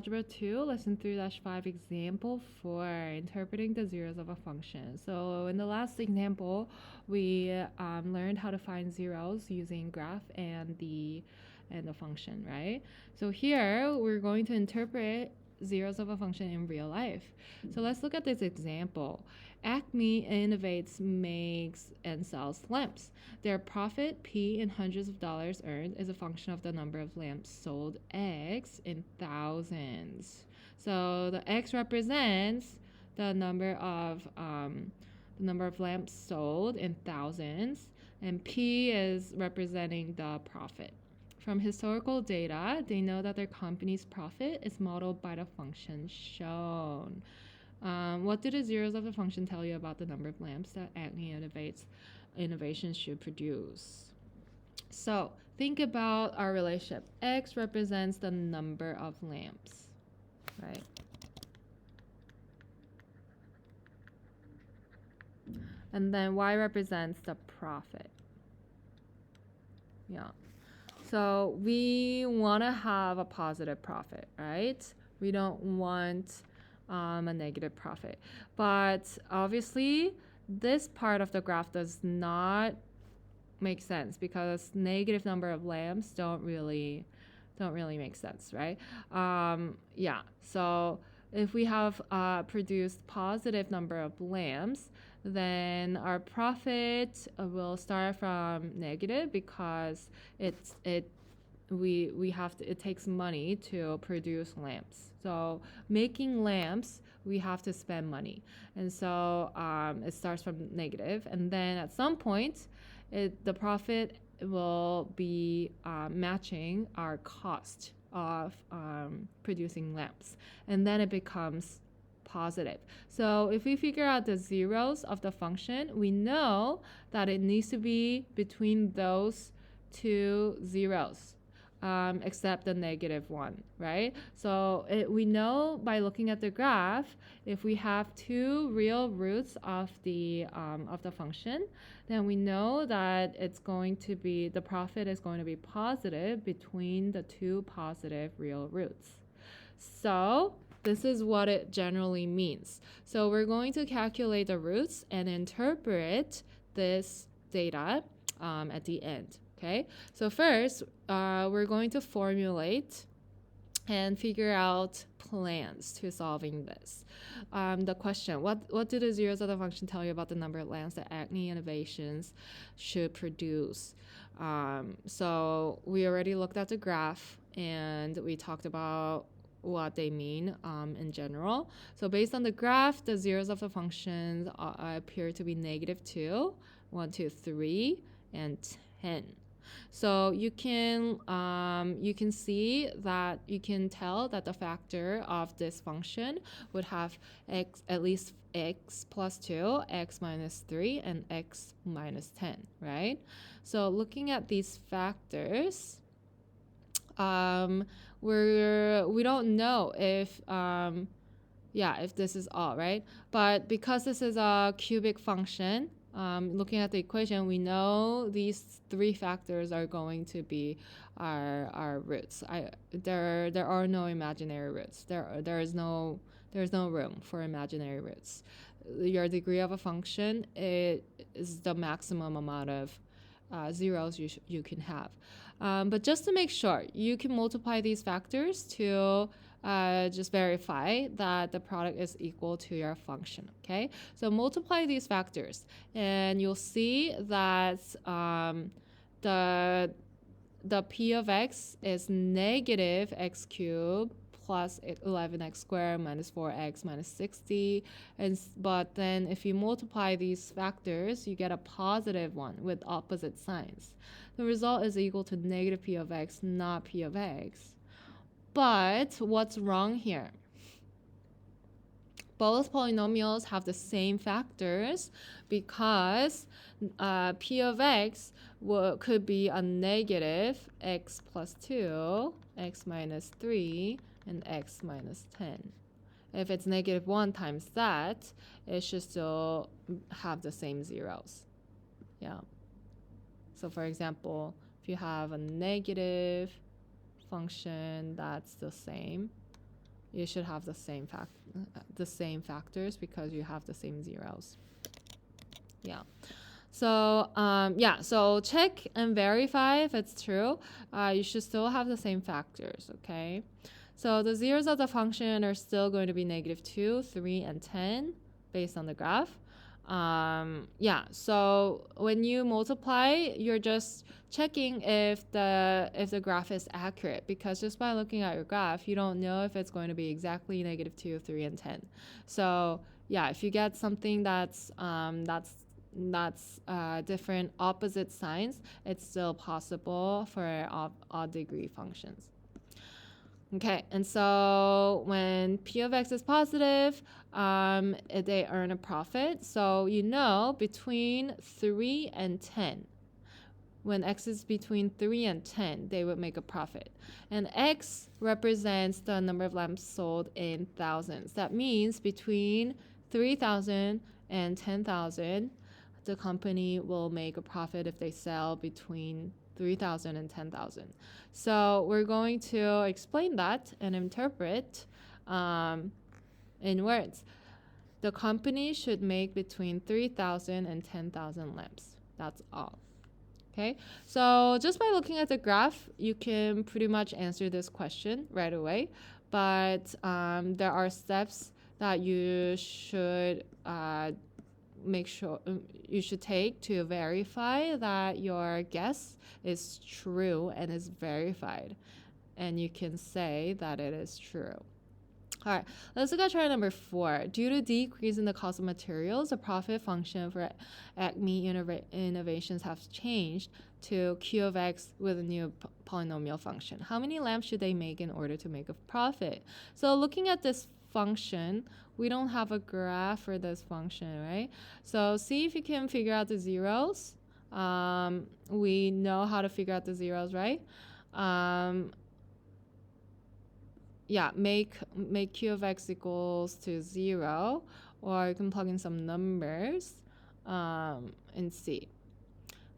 Algebra 2, Lesson 3-5 example for interpreting the zeros of a function. So in the last example, we learned how to find zeros using graph and the function, right? So here we're going to interpret zeros of a function in real life. So let's look at this example. Acme innovates, makes, and sells lamps. Their profit, P, in hundreds of dollars earned, is a function of the number of lamps sold, X, in thousands. So the X represents the number of lamps sold in thousands, and P is representing the profit. From historical data, they know that their company's profit is modeled by the function shown. What do the zeros of the function tell you about the number of lamps that Acme innovation should produce? So think about our relationship. X represents the number of lamps, right? And then Y represents the profit. Yeah. So we want to have a positive profit, right? We don't want a negative profit. But obviously, this part of the graph does not make sense because negative number of lamps don't really make sense, right? Yeah. So if we have produced positive number of lamps, then our profit will start from negative because it takes money to produce lamps. So making lamps, we have to spend money, and so it starts from negative, and then at some point, the profit will be matching our cost of producing lamps, and then it becomes positive. So if we figure out the zeros of the function, we know that it needs to be between those two zeros, except the negative one, right? So we know by looking at the graph, if we have two real roots of the function, then we know that the profit is going to be positive between the two positive real roots. So this is what it generally means. So we're going to calculate the roots and interpret this data at the end. Okay, so first we're going to formulate and figure out plans to solving this. The question, what do the zeros of the function tell you about the number of lamps that Acme Innovations should produce? So we already looked at the graph and we talked about what they mean in general. So based on the graph, the zeros of the functions appear to be -2, 1, 2, 3, and 10. So you can see that you can tell that the factor of this function would have at least x plus 2, x minus 3, and x minus 10, right? So looking at these factors, we don't know if if this is all, right? But because this is a cubic function, looking at the equation, we know these three factors are going to be our roots. There are no imaginary roots. There's no room for imaginary roots. Your degree of a function is the maximum amount of zeros you can have. But just to make sure, you can multiply these factors to just verify that the product is equal to your function, okay? So multiply these factors, and you'll see that the p of x is negative x cubed plus 11x squared minus 4x minus 60. But then if you multiply these factors, you get a positive one with opposite signs. The result is equal to negative p of x, not p of x. But what's wrong here? Both polynomials have the same factors because p of x could be a negative x plus 2, x minus 3, and x minus 10. If it's -1 times that, it should still have the same zeros. Yeah. So for example, if you have a negative function that's the same, you should have the same factors because you have the same zeros. Yeah. So so check and verify if it's true. You should still have the same factors, okay? So the zeros of the function are still going to be -2, 3, and 10 based on the graph. So when you multiply, you're just checking if the graph is accurate, because just by looking at your graph, you don't know if it's going to be exactly -2, 3, and 10. So yeah, if you get something that's different opposite signs, it's still possible for odd degree functions. Okay, and so when P of X is positive, they earn a profit. So between 3 and 10, when X is between 3 and 10, they would make a profit. And X represents the number of lamps sold in thousands. That means between 3,000 and 10,000, the company will make a profit if they sell between 3,000 and 10,000. So we're going to explain that and interpret in words. The company should make between 3,000 and 10,000 lamps. That's all. Okay, so just by looking at the graph, you can pretty much answer this question right away. But there are steps that you should take to verify that your guess is true and is verified, and you can say that it is true. All right, let's look at chart number 4. Due to decrease in the cost of materials, the profit function for Acme Innovations has changed to Q of X with a new polynomial function. How many lamps should they make in order to make a profit? So looking at this function, we don't have a graph for this function, right? So see if you can figure out the zeros. We know how to figure out the zeros, right? Make Q of X equals to 0, or you can plug in some numbers and see.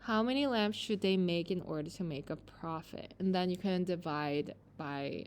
How many lamps should they make in order to make a profit? And then you can divide by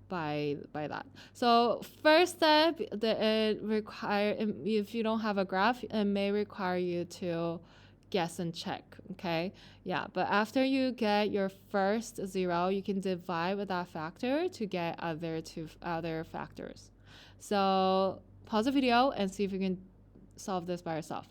that. So first step, if you don't have a graph, it may require you to guess and check, okay? Yeah, but after you get your first 0, you can divide with that factor to get other factors. So pause the video and see if you can solve this by yourself.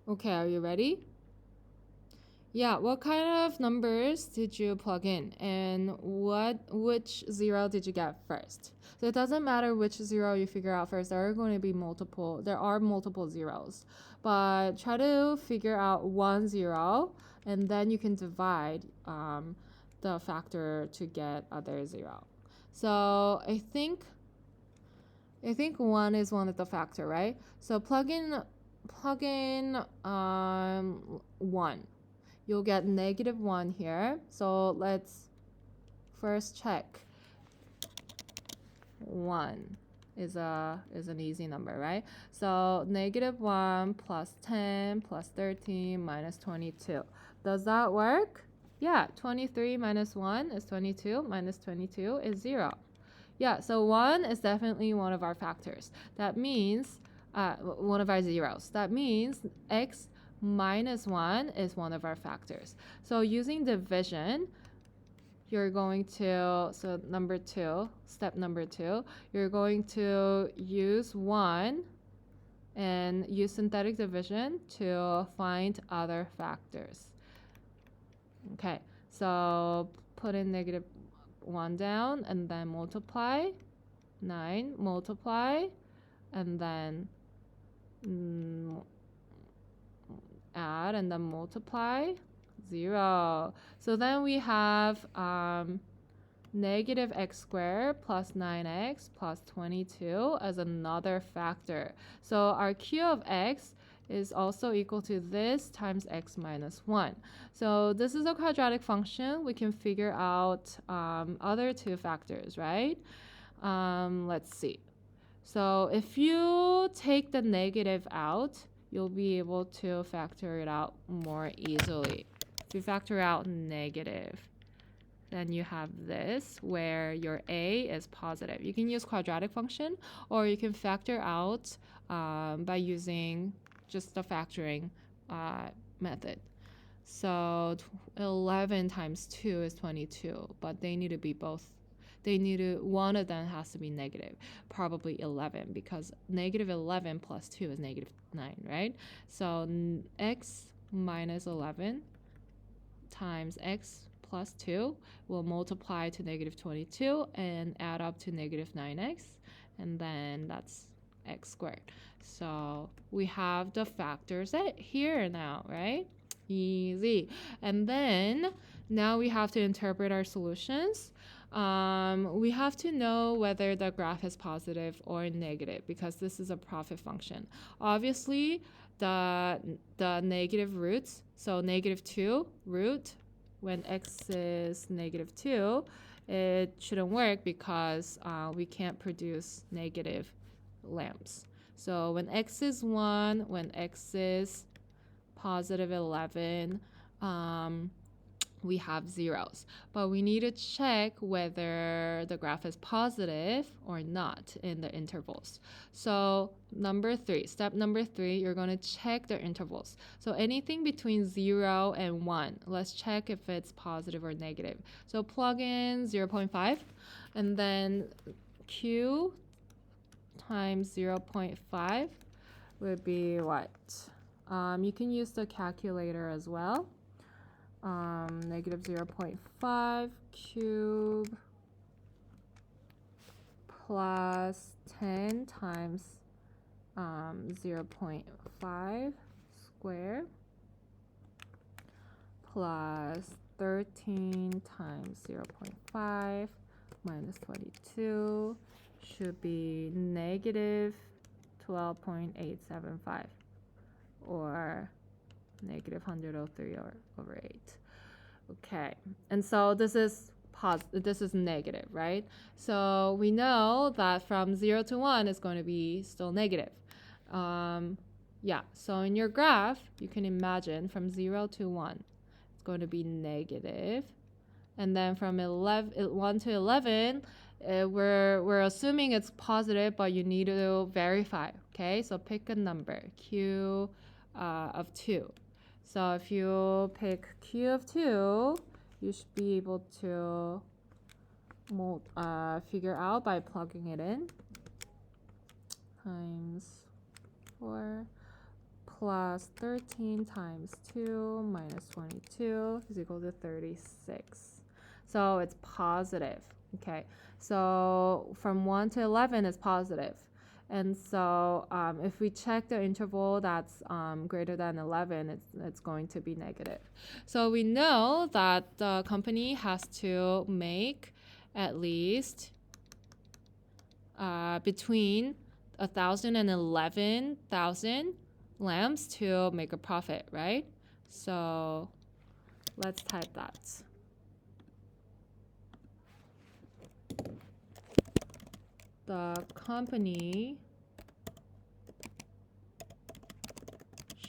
Okay, are you ready? Yeah, what kind of numbers did you plug in, and which 0 did you get first? So it doesn't matter which 0 you figure out first. There are multiple zeros, but try to figure out 1 0, and then you can divide the factor to get other 0. So I think 1 is one of the factor, right? So plug in 1. You'll get -1 here. So let's first check. 1 is an easy number, right? So -1 plus 10 plus 13 minus 22. Does that work? Yeah, 23 minus 1 is 22, minus 22 is 0. Yeah, so 1 is definitely one of our factors. That means one of our zeros. That means X minus 1 is one of our factors. So using division, you're going to, step number 2, you're going to use 1 and use synthetic division to find other factors. Okay, so put in -1 down and then multiply, 9, multiply, and then add and then multiply, 0. So then we have negative x squared plus 9x plus 22 as another factor. So our q of x is also equal to this times x minus 1. So this is a quadratic function. We can figure out other two factors, right? Let's see. So if you take the negative out, you'll be able to factor it out more easily. If you factor out negative, then you have this where your a is positive. You can use quadratic function, or you can factor out by using just the factoring method. So 11 times 2 is 22, but they need to be both. One of them has to be negative, probably 11, because negative 11 plus 2 is negative 9, right? So x minus 11 times x plus 2 will multiply to negative 22 and add up to negative 9x, and then that's x squared. So we have the factors here now, right? Easy. And then now we have to interpret our solutions. We have to know whether the graph is positive or negative because this is a profit function. Obviously, the negative roots, so negative 2 root, when x is negative 2, it shouldn't work because we can't produce negative lamps. So when x is 1, when x is positive 11, we have zeros. But we need to check whether the graph is positive or not in the intervals. So step number 3, you're going to check the intervals. So anything between 0 and 1, let's check if it's positive or negative. So plug in 0.5, and then q times 0.5 would be what? You can use the calculator as well. Negative 0.5 cube plus 10 times 0.5 square plus 13 times 0.5 minus 22 should be negative 12.875 or negative 103 over 8. Okay, and so this is negative, right? So we know that from 0 to 1 is going to be still negative. Yeah, so in your graph, you can imagine from 0 to 1, it's going to be negative. And then from 1 to 11, we're assuming it's positive, but you need to verify, okay? So pick a number, q of 2. So if you pick q of 2, you should be able to figure out by plugging it in. Times 4 plus 13 times 2 minus 22 is equal to 36. So it's positive. Okay, so from 1 to 11 is positive. And so if we check the interval that's greater than 11, it's going to be negative. So we know that the company has to make at least between 1,000 and 11,000 lamps to make a profit, right? So let's type that. The company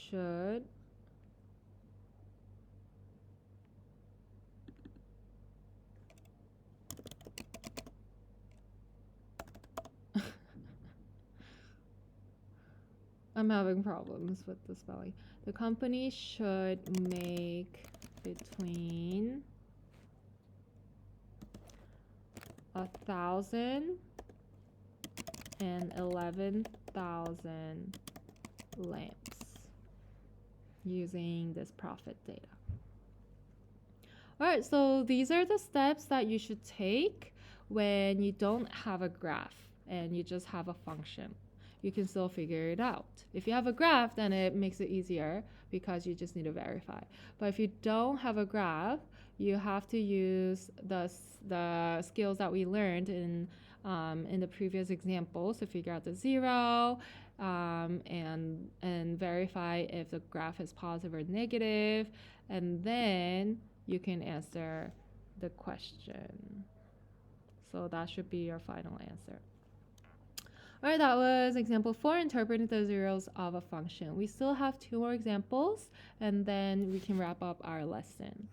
should I'm having problems with the spelling. The company should make between 1,000 and 11,000 lamps using this profit data. All right, so these are the steps that you should take when you don't have a graph and you just have a function. You can still figure it out. If you have a graph, then it makes it easier because you just need to verify. But if you don't have a graph, you have to use the skills that we learned in the previous examples to figure out the zero, and verify if the graph is positive or negative, and then you can answer the question. So that should be your final answer. All right, that was example 4, interpreting the zeros of a function. We still have 2 more examples, and then we can wrap up our lesson.